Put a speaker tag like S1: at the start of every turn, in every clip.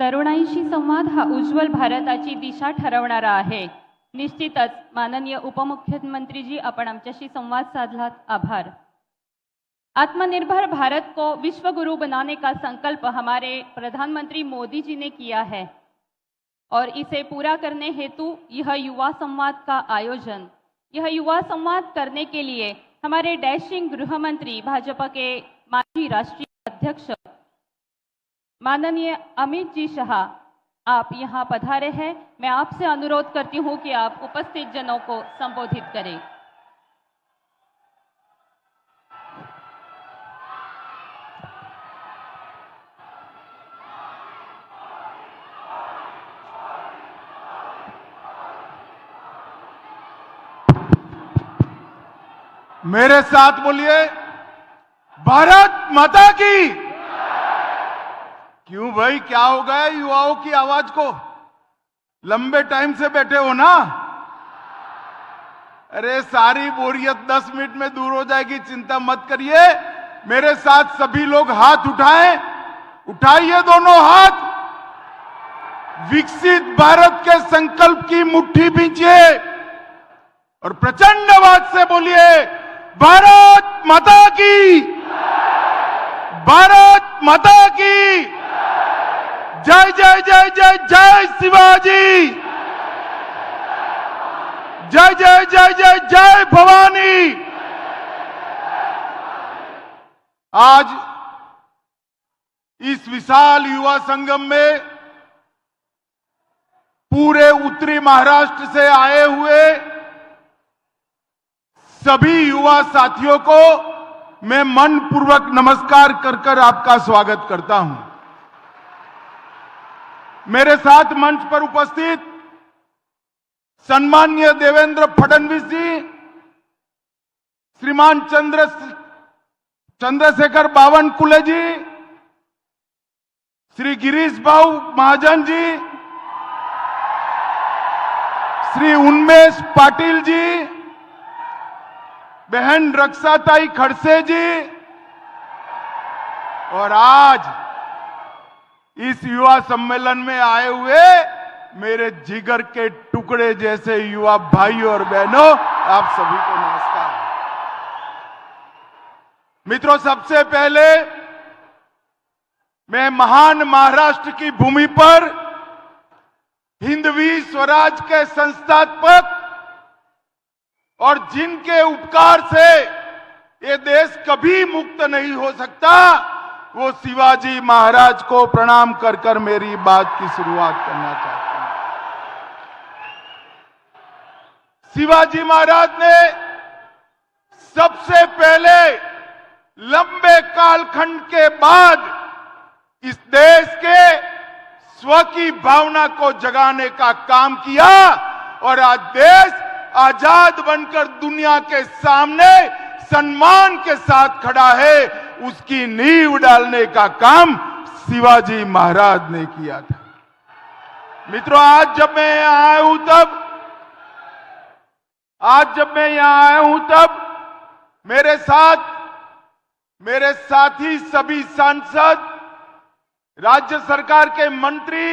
S1: तरुणाईशी संवाद हा उज्ज्वल भारताची दिशा ठरवणारा आहे। निश्चितच माननीय उपमुख्यमंत्रीजी, आपण आमच्याशी संवाद साधलात, आभार। आत्मनिर्भर भारत को विश्व गुरु बनाने का संकल्प हमारे प्रधानमंत्री मोदी जी ने किया है और इसे पूरा करने हेतु यह युवा संवाद का आयोजन। यह युवा संवाद करने के लिए हमारे डैशिंग गृह मंत्री, भाजपा के माजी राष्ट्रीय अध्यक्ष माननीय अमित जी शाह, आप यहाँ पधारे हैं। मैं आपसे अनुरोध करती हूँ कि आप उपस्थित जनों को संबोधित करें।
S2: मेरे साथ बोलिए, भारत माता की। क्यों भाई, क्या हो गया युवाओं की आवाज को? लंबे टाइम से बैठे हो ना? अरे सारी बोरियत 10 मिनट में दूर हो जाएगी, चिंता मत करिए। मेरे साथ सभी लोग हाथ उठाएं, उठाइए दोनों हाथ। विकसित भारत के संकल्प की मुट्ठी भींचिए और प्रचंड आवाज से बोलिए, भारत माता की, भारत माता की। जय जय जय जय जय शिवाजी, जय जय जय जय जय भवानी। आज इस विशाल युवा संगम में पूरे उत्तरी महाराष्ट्र से आए हुए सभी युवा साथियों को मैं मनपूर्वक नमस्कार कर आपका स्वागत करता हूं। मेरे साथ मंच पर उपस्थित सम्माननीय देवेंद्र फडणवीस जी, श्रीमान चंद्रशेखर बावनकुळे जी, श्री गिरीश भाऊ महाजन जी, श्री उन्मेष पाटिल जी, बहन रक्षाताई खड़से जी, और आज इस युवा सम्मेलन में आए हुए मेरे जिगर के टुकड़े जैसे युवा भाइयों और बहनों, आप सभी को नमस्कार। मित्रों, सबसे पहले मैं महान महाराष्ट्र की भूमि पर हिंदवी स्वराज के संस्थापक और जिनके उपकार से ये देश कभी मुक्त नहीं हो सकता, वो शिवाजी महाराज को प्रणाम कर मेरी बात की शुरुआत करना चाहता हूं। शिवाजी महाराज ने सबसे पहले लंबे कालखंड के बाद इस देश के स्व की भावना को जगाने का काम किया और आज देश आजाद बनकर दुनिया के सामने सम्मान के साथ खड़ा है। उसकी नींव डालने का काम शिवाजी महाराज ने किया था। मित्रों, आज जब मैं यहां आया हूं तब मेरे साथी सभी सांसद, राज्य सरकार के मंत्री,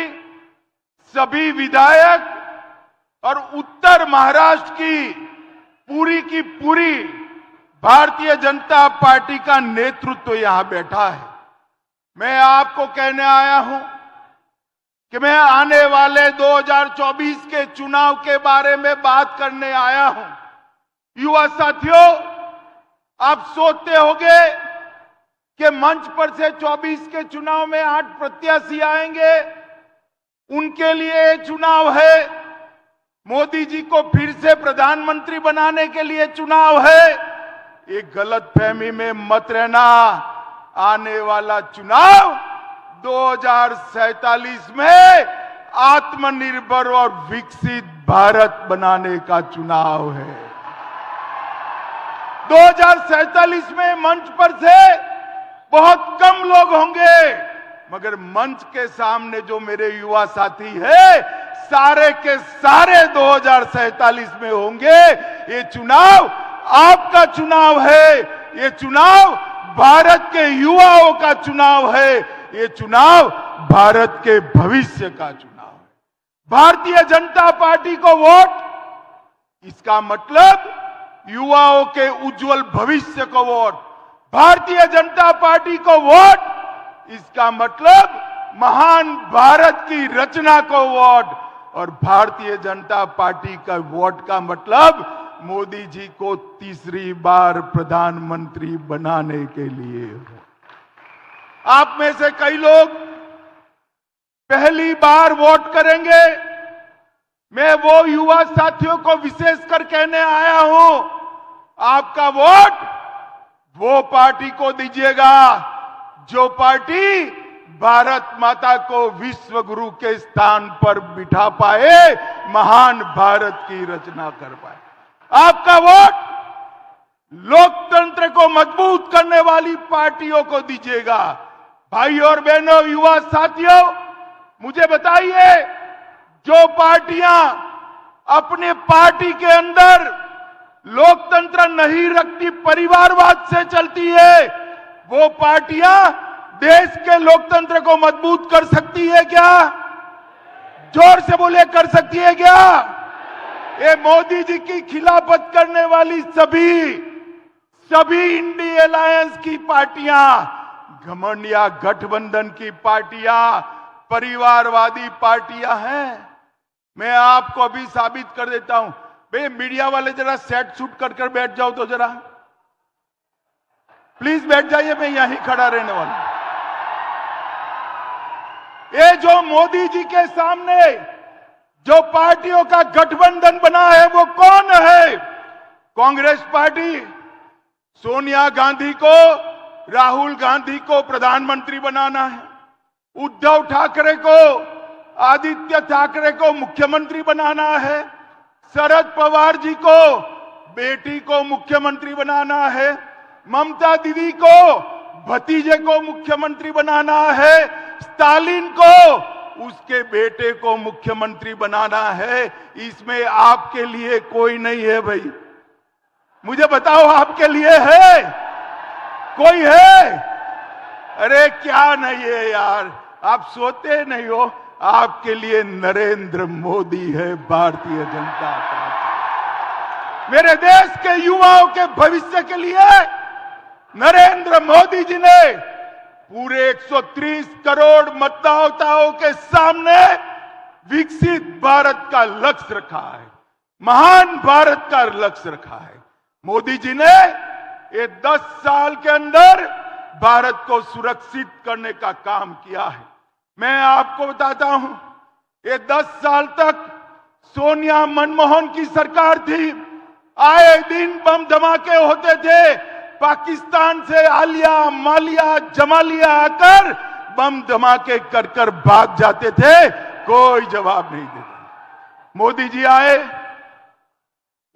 S2: सभी विधायक और उत्तर महाराष्ट्र की पूरी भारतीय जनता पार्टी का नेतृत्व यहां बैठा है। मैं आपको कहने आया हूं कि मैं आने वाले 2024 के चुनाव के बारे में बात करने आया हूं। युवा साथियों, आप सोचते होंगे कि मंच पर से 24 के चुनाव में 8 प्रत्याशी आएंगे, उनके लिए चुनाव है, मोदी जी को फिर से प्रधानमंत्री बनाने के लिए चुनाव है। एक गलतफहमी में मत रहना। आने वाला चुनाव 2047 में आत्मनिर्भर और विकसित भारत बनाने का चुनाव है। 2047 में मंच पर से बहुत कम लोग होंगे, मगर मंच के सामने जो मेरे युवा साथी है, सारे के सारे 2047 में होंगे। ये चुनाव आपका चुनाव है, ये चुनाव भारत के युवाओं का चुनाव है, ये चुनाव भारत के भविष्य का चुनाव है। भारतीय जनता पार्टी को वोट, इसका मतलब युवाओं के उज्जवल भविष्य को वोट। भारतीय जनता पार्टी को वोट, इसका मतलब महान भारत की रचना को वोट। और भारतीय जनता पार्टी का वोट का मतलब मोदी जी को तीसरी बार प्रधानमंत्री बनाने के लिए। आप में से कई लोग पहली बार वोट करेंगे। मैं वो युवा साथियों को विशेषकर कहने आया हूं, आपका वोट वो पार्टी को दीजिएगा जो पार्टी भारत माता को विश्व गुरु के स्थान पर बिठा पाए, महान भारत की रचना कर पाए। आपका वोट लोकतंत्र को मजबूत करने वाली पार्टियों को दीजिएगा। भाई और बहनों, युवा साथियों, मुझे बताइए, जो पार्टियां अपने पार्टी के अंदर लोकतंत्र नहीं रखती, परिवारवाद से चलती है, वो पार्टियां देश के लोकतंत्र को मजबूत कर सकती है क्या? जोर से बोले, कर सकती है क्या? ये मोदी जी की खिलाफत करने वाली सभी इंडी अलायंस की पार्टियां, घमंडिया गठबंधन की पार्टियां, परिवारवादी पार्टियां हैं। मैं आपको अभी साबित कर देता हूं। भाई मीडिया वाले जरा सेट शूट कर बैठ जाओ तो जरा, प्लीज बैठ जाइए, मैं यहीं खड़ा रहने वाला हूं। ये जो मोदी जी के सामने जो पार्टियों का गठबंधन बना है वो कौन है? कांग्रेस पार्टी सोनिया गांधी को, राहुल गांधी को प्रधानमंत्री बनाना है, उद्धव ठाकरे को, आदित्य ठाकरे को मुख्यमंत्री बनाना है, शरद पवार जी को बेटी को मुख्यमंत्री बनाना है, ममता दीदी को भतीजे को मुख्यमंत्री बनाना है, स्टालिन को उसके बेटे को मुख्यमंत्री बनाना है। इसमें आपके लिए कोई नहीं है भाई, मुझे बताओ, आपके लिए है? कोई है? अरे क्या नहीं है यार, आप सोते नहीं हो। आपके लिए नरेंद्र मोदी है, भारतीय जनता पार्टी। मेरे देश के युवाओं के भविष्य के लिए नरेंद्र मोदी जी ने पूरे 130 करोड़ मतदाताओं के सामने विकसित भारत का लक्ष्य रखा है, महान भारत का लक्ष्य रखा है। मोदी जी ने ये 10 साल के अंदर भारत को सुरक्षित करने का काम किया है। मैं आपको बताता हूं, ये 10 साल तक सोनिया मनमोहन की सरकार थी, आए दिन बम धमाके होते थे, पाकिस्तान से आलिया मालिया जमालिया आकर बम धमाके कर भाग जाते थे, कोई जवाब नहीं देता। मोदी जी आए,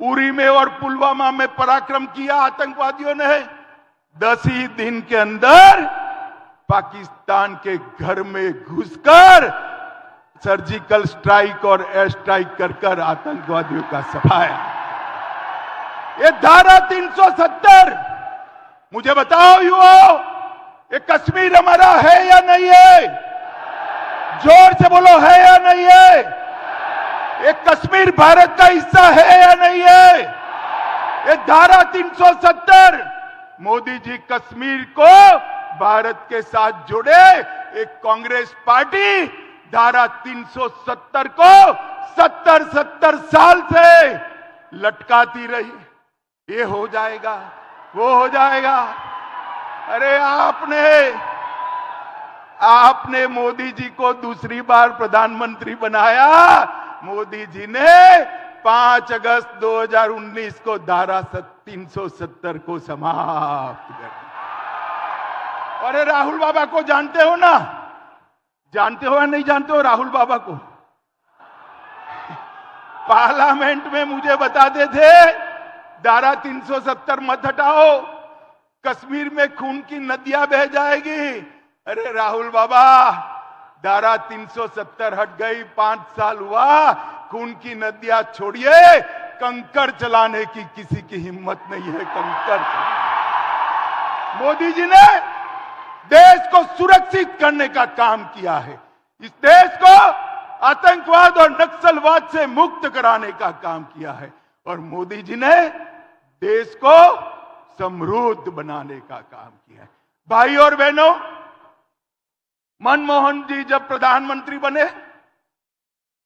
S2: उरी में और पुलवामा में पराक्रम किया आतंकवादियों ने। 10 ही दिन के अंदर पाकिस्तान के घर में घुसकर सर्जिकल स्ट्राइक और एयर स्ट्राइक कर आतंकवादियों का सफाया। ये धारा 370, मुझे बताओ युवाओं, ये कश्मीर हमारा है या नहीं है? जोर से बोलो, है या नहीं है? ये कश्मीर भारत का हिस्सा है या नहीं है? ये धारा 370, मोदी जी कश्मीर को भारत के साथ जुड़े। एक कांग्रेस पार्टी धारा 370 को 70 साल से लटकाती रही। ये हो जाएगा, वो हो जाएगा। अरे आपने मोदी जी को दूसरी बार प्रधानमंत्री बनाया। मोदी जी ने 5 अगस्त 2019 को धारा 370 को समाप्त कर दिया। अरे राहुल बाबा को जानते हो ना? जानते हो या नहीं जानते हो राहुल बाबा को? पार्लियामेंट में मुझे बताते थे धारा 370 मत हटाओ, कश्मीर में खून की नदियां बह जाएगी। अरे राहुल बाबा, धारा 370 हट गई, 5 साल हुआ, खून की नदियां छोड़िए, कंकड़ चलाने की किसी की हिम्मत नहीं है। कंकड़ मोदी जी ने देश को सुरक्षित करने का काम किया है। इस देश को आतंकवाद और नक्सलवाद से मुक्त कराने का काम किया है और मोदी जी ने देश को समृद्ध बनाने का काम किया है। भाई और बहनों, मनमोहन जी जब प्रधानमंत्री बने,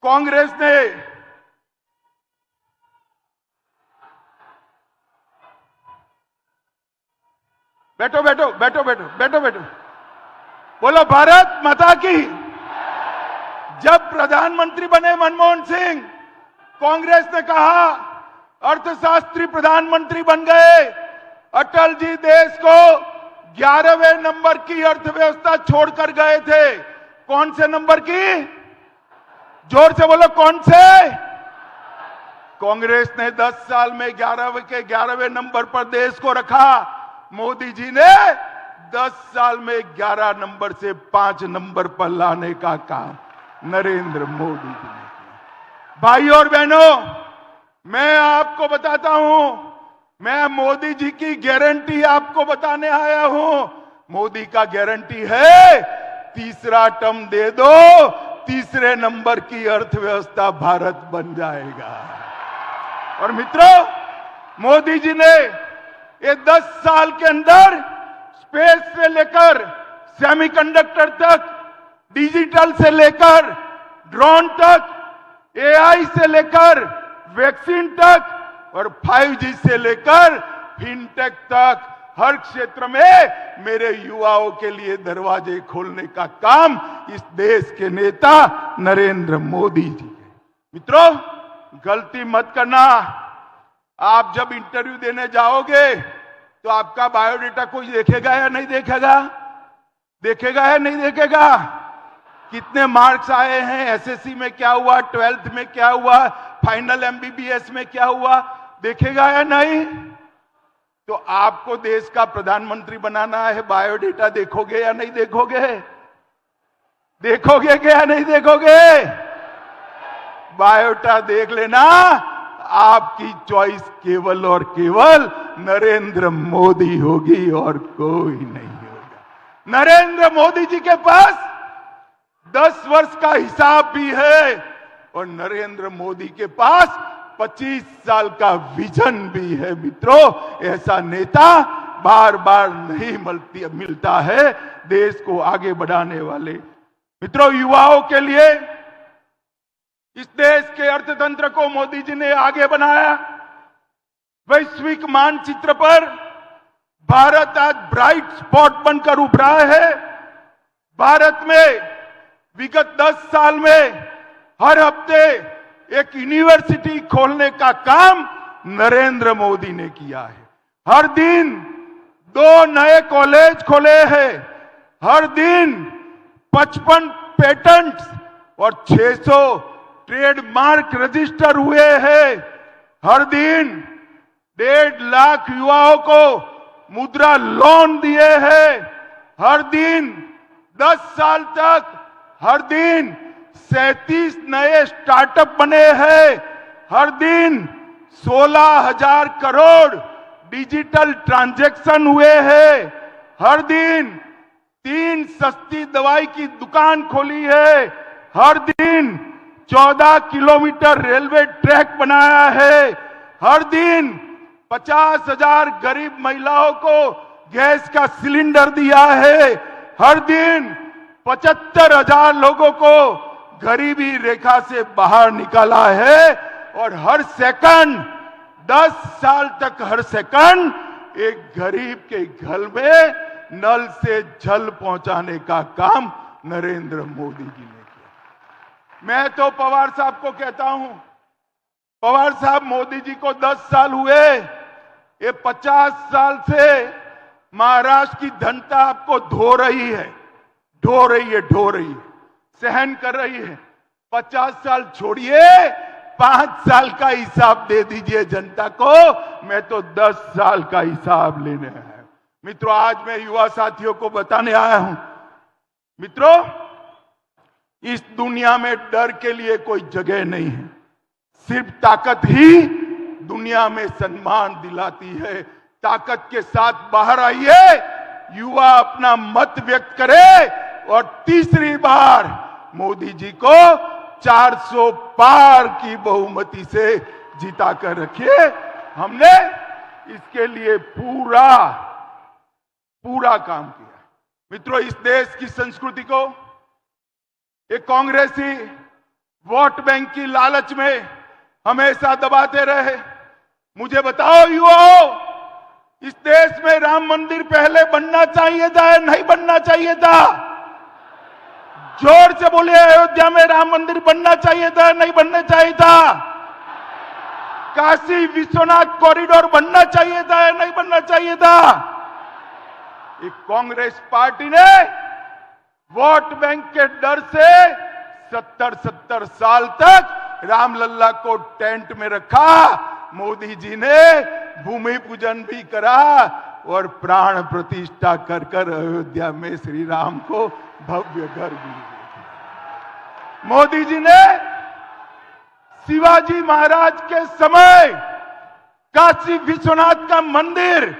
S2: कांग्रेस ने बैठो बैठो बैठो बैठो बैठो बैठो बोलो भारत माता की। जब प्रधानमंत्री बने मनमोहन सिंह, कांग्रेस ने कहा अर्थशास्त्री प्रधानमंत्री बन गए। अटल जी देश को 11वें नंबर की अर्थव्यवस्था छोड़कर गए थे। कौन से नंबर की? जोर से बोलो, कौन से? कांग्रेस ने 10 साल में 11वें नंबर पर देश को रखा। मोदी जी ने 10 साल में 11 नंबर से 5 नंबर पर लाने का काम नरेंद्र मोदी जी ने किया। भाई और बहनों, मैं आपको बताता हूं, मैं मोदी जी की गारंटी आपको बताने आया हूं। मोदी का गारंटी है, तीसरा टर्म दे दो, तीसरे नंबर की अर्थव्यवस्था भारत बन जाएगा। और मित्रों, मोदी जी ने ये 10 साल के अंदर स्पेस से लेकर सेमीकंडक्टर तक, डिजिटल से लेकर ड्रोन तक, एआई से लेकर वैक्सीन तक और 5G से लेकर फिनटेक तक हर क्षेत्र में मेरे युवाओं के लिए दरवाजे खोलने का काम इस देश के नेता नरेंद्र मोदी जी है। मित्रों, गलती मत करना। आप जब इंटरव्यू देने जाओगे तो आपका बायोडेटा कोई देखेगा या नहीं देखेगा? देखेगा या नहीं देखेगा? कितने मार्क्स आए हैं, एसएससी में क्या हुआ, 12th में क्या हुआ, फाइनल एमबीबीएस में क्या हुआ, देखेगा या नहीं? तो आपको देश का प्रधानमंत्री बनाना है, बायोडेटा देखोगे या नहीं देखोगे? देखोगे क्या नहीं देखोगे? बायोडेटा देख लेना। आपकी चॉइस केवल और केवल नरेंद्र मोदी होगी और कोई नहीं होगा। नरेंद्र मोदी जी के पास 10 वर्ष का हिसाब भी है और नरेंद्र मोदी के पास 25 साल का विजन भी है। मित्रों, ऐसा नेता बार बार नहीं मिलता है देश को आगे बढ़ाने वाले। मित्रों, युवाओं के लिए इस देश के अर्थतंत्र को मोदी जी ने आगे बनाया। वैश्विक मानचित्र पर भारत आज ब्राइट स्पॉट बनकर उभरा है। भारत में विगत 10 साल में हर हफ्ते एक यूनिवर्सिटी खोलने का काम नरेंद्र मोदी ने किया है। हर दिन 2 नए कॉलेज खोले हैं। हर दिन 55 पेटेंट्स और 600 ट्रेडमार्क रजिस्टर हुए हैं। हर दिन 1.5 लाख युवाओं को मुद्रा लोन दिए हैं। हर दिन 10 साल तक हर दिन 37 नए स्टार्टअप बने हैं। हर दिन 16,000 करोड़ डिजिटल ट्रांजैक्शन हुए हैं। हर दिन 3 सस्ती दवाई की दुकान खोली है। हर दिन 14 किलोमीटर रेलवे ट्रैक बनाया है। हर दिन 50,000 गरीब महिलाओं को गैस का सिलेंडर दिया है। हर दिन 75,000 लोगों को गरीबी रेखा से बाहर निकाला है। और हर सेकंड 10 साल तक हर सेकंड एक गरीब के घर में नल से जल पहुंचाने का काम नरेंद्र मोदी जी ने किया। मैं तो पवार साहब को कहता हूं, पवार साहब, मोदी जी को 10 साल हुए, ये 50 साल से महाराष्ट्र की जनता आपको ढो रही है, सहन कर रही है। 50 साल छोड़िए, 5 साल का हिसाब दे दीजिए जनता को। मैं तो 10 साल का हिसाब लेने आया हूं। मित्रों, आज मैं युवा साथियों को बताने आया हूं, मित्रों, इस दुनिया में डर के लिए कोई जगह नहीं है। सिर्फ ताकत ही दुनिया में सम्मान दिलाती है। ताकत के साथ बाहर आइए युवा अपना मत व्यक्त करे और तीसरी बार मोदी जी को 400 पार की बहुमति से जिता कर रखिए। हमने इसके लिए पूरा काम किया। मित्रों, इस देश की संस्कृति को एक कांग्रेसी वोट बैंक की लालच में हमेशा दबाते रहे। मुझे बताओ युवाओं, इस देश में राम मंदिर पहले बनना चाहिए था या नहीं बनना चाहिए था? जोर से बोलिए, अयोध्या में राम मंदिर बनना चाहिए था, नहीं बनना चाहिए था? काशी विश्वनाथ कॉरिडोर बनना चाहिए था या नहीं बनना चाहिए था? एक कांग्रेस पार्टी ने वोट बैंक के डर से 70 साल तक रामलल्ला को टेंट में रखा। मोदी जी ने भूमि पूजन भी करा और प्राण प्रतिष्ठा कर कर अयोध्या में श्री राम को भव्य घर भी दिया। मोदी जी ने शिवाजी महाराज के समय काशी विश्वनाथ का मंदिर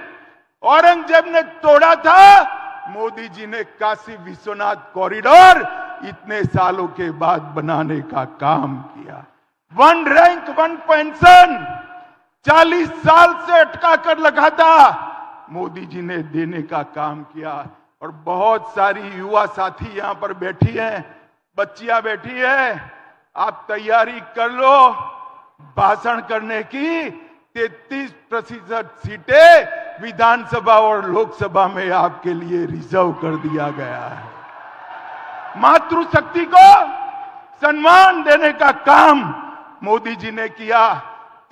S2: औरंगजेब ने तोड़ा था, मोदी जी ने काशी विश्वनाथ कॉरिडोर इतने सालों के बाद बनाने का काम किया। 1 रैंक 1 पेंशन 40 साल से अटका कर लगा था, मोदी जी ने देने का काम किया। और बहुत सारी युवा साथी यहां पर बैठी हैं, बच्चियां बैठी हैं, आप तैयारी कर लो भाषण करने की। 33% सीटें विधानसभा और लोकसभा में आपके लिए रिजर्व कर दिया गया है। मातृशक्ति को सम्मान देने का काम मोदी जी ने किया।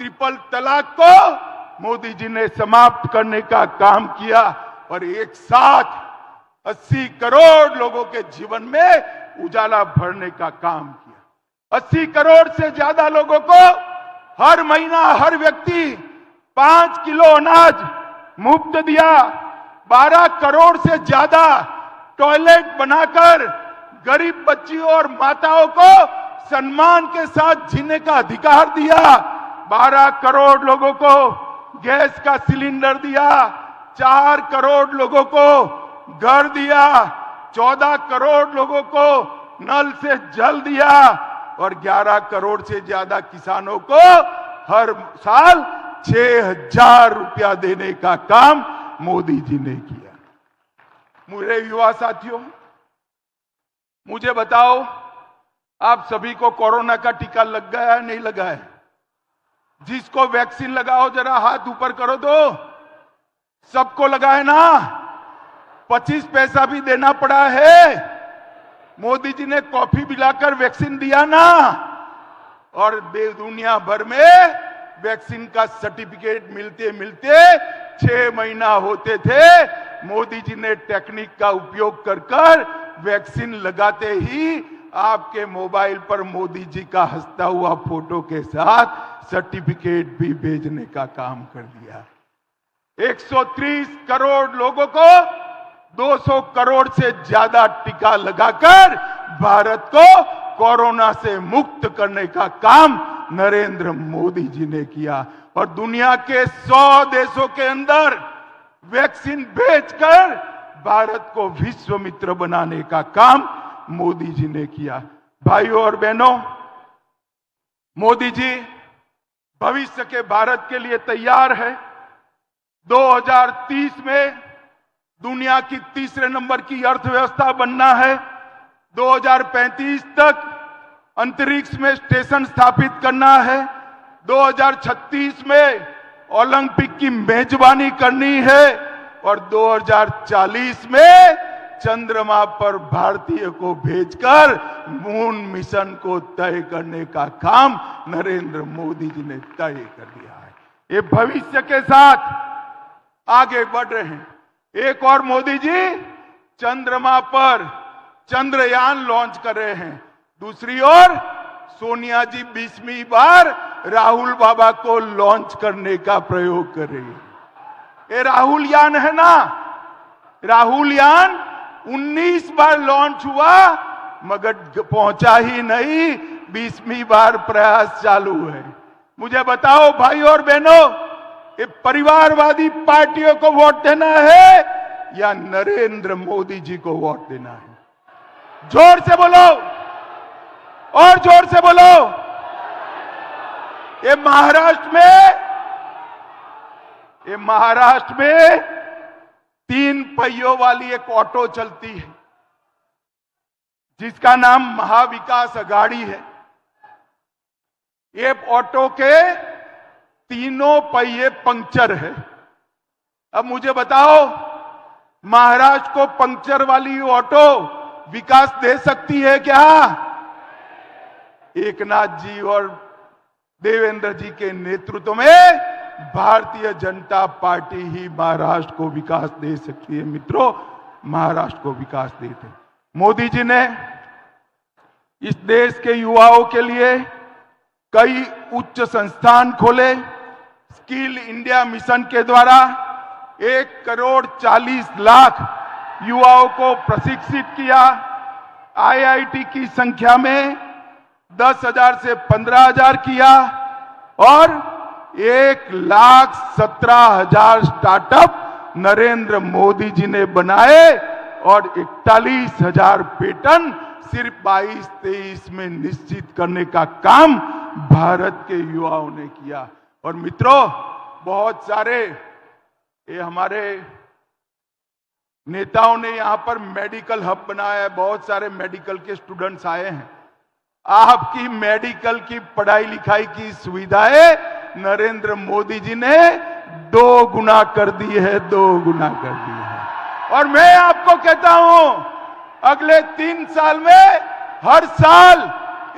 S2: ट्रिपल तलाक को मोदी जी ने समाप्त करने का काम किया और एक साथ 80 करोड़ लोगों के जीवन में उजाला भरने का काम किया। 80 करोड़ से ज्यादा लोगों को हर महीना हर व्यक्ति 5 किलो अनाज मुफ्त दिया। 12 करोड़ से ज्यादा टॉयलेट बनाकर गरीब बच्चियों और माताओं को सम्मान के साथ जीने का अधिकार दिया। 12 करोड़ लोगों को गैस का सिलेंडर दिया। 4 करोड़ लोगों को घर दिया। 14 करोड़ लोगों को नल से जल दिया और 11 करोड़ से ज्यादा किसानों को हर साल 6,000 रुपया देने का काम मोदी जी ने किया। मेरे युवा साथियों, मुझे बताओ, आप सभी को कोरोना का टीका लग गया है नहीं लगा है? जिसको वैक्सीन लगाओ जरा हाथ ऊपर करो तो। सबको लगा है ना? 25 पैसा भी देना पड़ा है। मोदी जी ने कॉफी पिलाकर वैक्सीन दिया ना। और दुनिया भर में वैक्सीन का सर्टिफिकेट मिलते मिलते 6 महीना होते थे। मोदी जी ने टेक्निक का उपयोग कर वैक्सीन लगाते ही आपके मोबाइल पर मोदी जी का हंसता हुआ फोटो के साथ सर्टिफिकेट भी भेजने का काम कर दिया। 130 करोड़ लोगों को 200 करोड़ से ज्यादा टीका लगाकर भारत को कोरोना से मुक्त करने का काम नरेंद्र मोदी जी ने किया। और दुनिया के 100 देशों के अंदर वैक्सीन भेजकर भारत को विश्व मित्र बनाने का काम मोदी जी ने किया। भाइयों और बहनों, मोदी जी भविष्य के भारत के लिए तैयार है। 2030 में दुनिया की तीसरे नंबर की अर्थव्यवस्था बनना है। 2035 तक अंतरिक्ष में स्टेशन स्थापित करना है। 2036 में ओलंपिक की मेजबानी करनी है और 2040 में चंद्रमा पर भारतीय को भेजकर मून मिशन को तय करने का काम नरेंद्र मोदी जी ने तय कर दिया है। ये भविष्य के साथ आगे बढ़ रहे हैं। एक और मोदी जी चंद्रमा पर चंद्रयान लॉन्च कर रहे हैं। दूसरी ओर सोनिया जी 20वीं बार राहुल बाबा को लॉन्च करने का प्रयोग कर रही है। ये राहुल यान है ना, राहुल यान 19 बार लॉन्च हुआ मगर पहुंचा ही नहीं। 20वीं बार प्रयास चालू है। मुझे बताओ भाई और बहनों, ये परिवारवादी पार्टियों को वोट देना है या नरेंद्र मोदी जी को वोट देना है? जोर से बोलो, और जोर से बोलो। ये महाराष्ट्र में 3 पहियों वाली एक ऑटो चलती है जिसका नाम महाविकास अघाड़ी है। ये ऑटो के तीनों पहिए पंक्चर है। अब मुझे बताओ, महाराष्ट्र को पंक्चर वाली ऑटो विकास दे सकती है क्या? एकनाथ जी और देवेंद्र जी के नेतृत्व में भारतीय जनता पार्टी ही महाराष्ट्र को विकास दे सकती है। मित्रों, महाराष्ट्र को विकास देते मोदी जी ने इस देश के युवाओं के लिए कई उच्च संस्थान खोले। स्किल इंडिया मिशन के द्वारा 1,40,00,000 युवाओं को प्रशिक्षित किया। आईआईटी की संख्या में 10,000 से 15,000 किया और 1,17,000 स्टार्टअप नरेंद्र मोदी जी ने बनाए और 41,000 पेटेंट सिर्फ 22-23 में निश्चित करने का काम भारत के युवाओं ने किया। और मित्रों, बहुत सारे ये हमारे नेताओं ने यहां पर मेडिकल हब बनाया है। बहुत सारे मेडिकल के स्टूडेंट्स आए हैं। आपकी मेडिकल की पढ़ाई लिखाई की सुविधाएं नरेंद्र मोदी जी ने 2 गुना कर दी है, 2 गुना कर दी है। और मैं आपको कहता हूं, अगले 3 साल में हर साल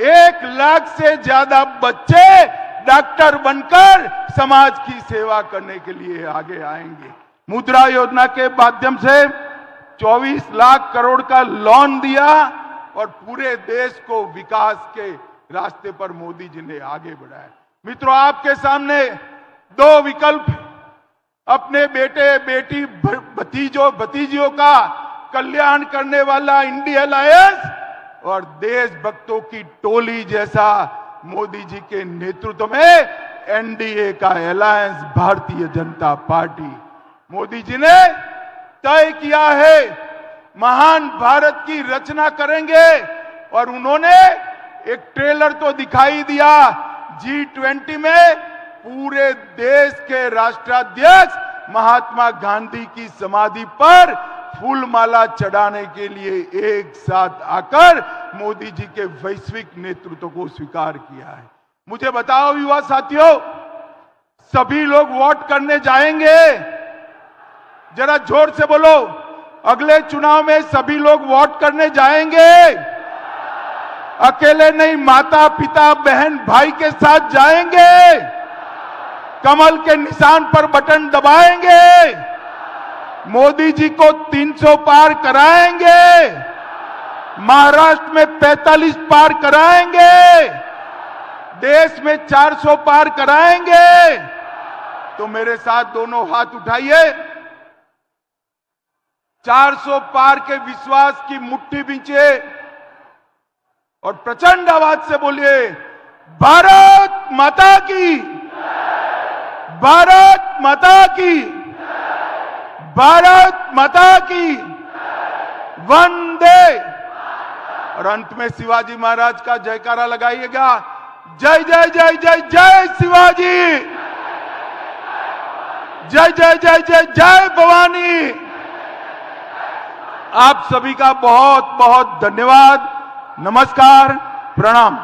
S2: 1 लाख से ज्यादा बच्चे डॉक्टर बनकर समाज की सेवा करने के लिए आगे आएंगे। मुद्रा योजना के माध्यम से 24 लाख करोड़ का लोन दिया और पूरे देश को विकास के रास्ते पर मोदी जी ने आगे बढ़ाया। मित्रों, आपके सामने 2 विकल्प, अपने बेटे बेटी भतीजियों का कल्याण करने वाला इंडिया अलायंस और देशभक्तों की टोली जैसा मोदी जी के नेतृत्व में एनडीए का अलायंस भारतीय जनता पार्टी। मोदी जी ने तय किया है महान भारत की रचना करेंगे और उन्होंने एक ट्रेलर तो दिखाई दिया। G20 में पूरे देश के राष्ट्राध्यक्ष महात्मा गांधी की समाधि पर फूलमाला चढ़ाने के लिए एक साथ आकर मोदी जी के वैश्विक नेतृत्व को स्वीकार किया है। मुझे बताओ युवा साथियों, सभी लोग वोट करने जाएंगे? जरा जोर से बोलो, अगले चुनाव में सभी लोग वोट करने जाएंगे? अकेले नहीं, माता पिता बहन भाई के साथ जाएंगे? कमल के निशान पर बटन दबाएंगे? मोदी जी को 300 पार कराएंगे? महाराष्ट्र में 45 पार कराएंगे? देश में 400 पार कराएंगे? तो मेरे साथ दोनों हाथ उठाइए, 400 पार के विश्वास की मुट्ठी बींचे और प्रचंड आवाज से बोलिए, भारत माता की, भारत माता की, भारत माता की, वंदे। और अंत में शिवाजी महाराज का जयकारा लगाइएगा, जय जय जय जय जय शिवाजी, जय जय जय जय जय भवानी। आप सभी का बहुत बहुत धन्यवाद। नमस्कार, प्रणाम।